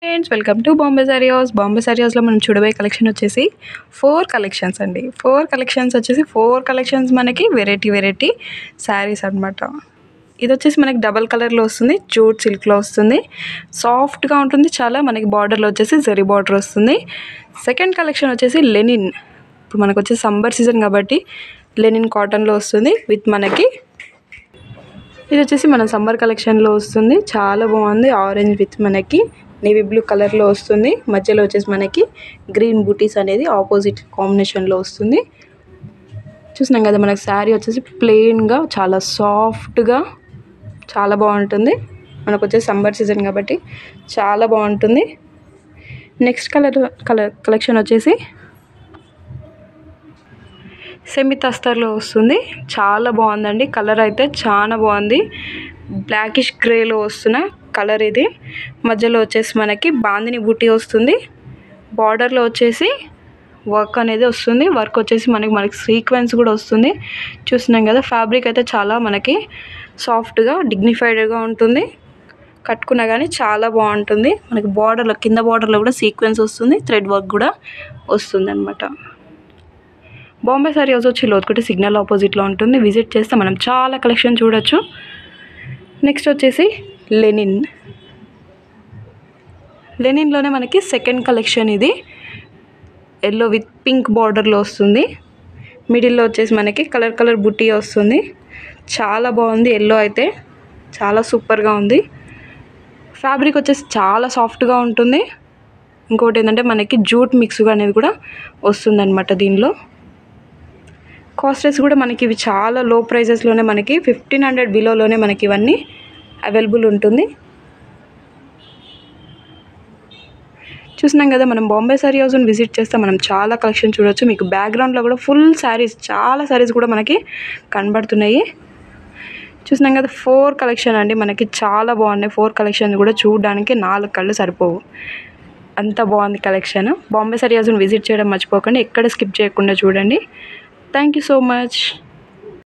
Friends welcome to Bombay sarees. Bombay సారీస్లో మనం చూడబోయే కలెక్షన్ వచ్చేసి 4 కలెక్షన్స్ అండి. 4 కలెక్షన్స్ వచ్చేసి 4 కలెక్షన్స్ మనకి వెరైటీ శారీస్ అనమాట. ఇది వచ్చేసి మనకి డబల్ కలర్లో వస్తుంది, జూట్ సిల్క్లో వస్తుంది, సాఫ్ట్గా ఉంటుంది చాలా. మనకి బార్డర్లో వచ్చేసి జరీ బార్డర్ వస్తుంది. సెకండ్ కలెక్షన్ వచ్చేసి లెనిన్. ఇప్పుడు మనకు వచ్చేసి సమ్మర్ సీజన్ కాబట్టి లెనిన్ కాటన్లో వస్తుంది విత్ మనకి. ఇది వచ్చేసి మన సమ్మర్ కలెక్షన్లో వస్తుంది, చాలా బాగుంది. ఆరెంజ్ విత్ మనకి నేవీ బ్లూ కలర్లో వస్తుంది. మధ్యలో వచ్చేసి మనకి గ్రీన్ బూటీస్ అనేది ఆపోజిట్ కాంబినేషన్లో వస్తుంది. చూసినాం కదా, మనకి శారీ వచ్చేసి ప్లెయిన్గా చాలా సాఫ్ట్గా చాలా బాగుంటుంది. మనకు వచ్చేసి సమ్మర్ సీజన్ కాబట్టి చాలా బాగుంటుంది. నెక్స్ట్ కలెక్షన్ వచ్చేసి సెమీ తస్తర్లో వస్తుంది, చాలా బాగుందండి. కలర్ అయితే చాలా బాగుంది. బ్లాకిష్ గ్రేలో వస్తున్న కలర్ ఇది. మధ్యలో వచ్చేసి మనకి బాందిని బూటీ వస్తుంది. బార్డర్లో వచ్చేసి వర్క్ అనేది వస్తుంది. వర్క్ వచ్చేసి మనకి సీక్వెన్స్ కూడా వస్తుంది. చూస్తున్నాం కదా, ఫ్యాబ్రిక్ అయితే చాలా మనకి సాఫ్ట్గా డిగ్నిఫైడ్గా ఉంటుంది. కట్టుకున్నా కానీ చాలా బాగుంటుంది. మనకి బార్డర్లో కింద బార్డర్లో కూడా సీక్వెన్స్ వస్తుంది, థ్రెడ్ వర్క్ కూడా వస్తుంది అనమాట. బాంబే సారీ హౌస్ వచ్చి లోతుకుంటే సిగ్నల్ ఆపోజిట్లో ఉంటుంది. విజిట్ చేస్తే మనం చాలా కలెక్షన్ చూడొచ్చు. నెక్స్ట్ వచ్చేసి లెనిన్లోనే మనకి సెకండ్ కలెక్షన్. ఇది ఎల్లో విత్ పింక్ బార్డర్లో వస్తుంది. మిడిల్లో వచ్చేసి మనకి కలర్ బుట్టి వస్తుంది. చాలా బాగుంది. ఎల్లో అయితే చాలా సూపర్గా ఉంది. ఫ్యాబ్రిక్ వచ్చేసి చాలా సాఫ్ట్గా ఉంటుంది. ఇంకోటి ఏంటంటే మనకి జూట్ మిక్స్ అనేది కూడా వస్తుంది అనమాట. దీనిలో కాస్టెస్ కూడా మనకి ఇవి చాలా లో ప్రైజెస్లోనే మనకి 1500 బిలోలోనే మనకి ఇవన్నీ అవైలబుల్ ఉంటుంది. చూసినాం కదా, మనం బాంబే సారీ హౌస్ని విజిట్ చేస్తే మనం చాలా కలెక్షన్ చూడవచ్చు. మీకు బ్యాక్గ్రౌండ్లో కూడా ఫుల్ శారీస్, చాలా శారీస్ కూడా మనకి కనబడుతున్నాయి. చూసినాం కదా, 4 కలెక్షన్ అండి. మనకి చాలా బాగున్నాయి. 4 కలెక్షన్ కూడా చూడడానికి 4 కళ్ళు సరిపోవు, అంత బాగుంది కలెక్షన్. బాంబే సారీ హౌస్ని విజిట్ చేయడం మర్చిపోకండి, ఎక్కడ స్కిప్ చేయకుండా చూడండి. Thank you so much.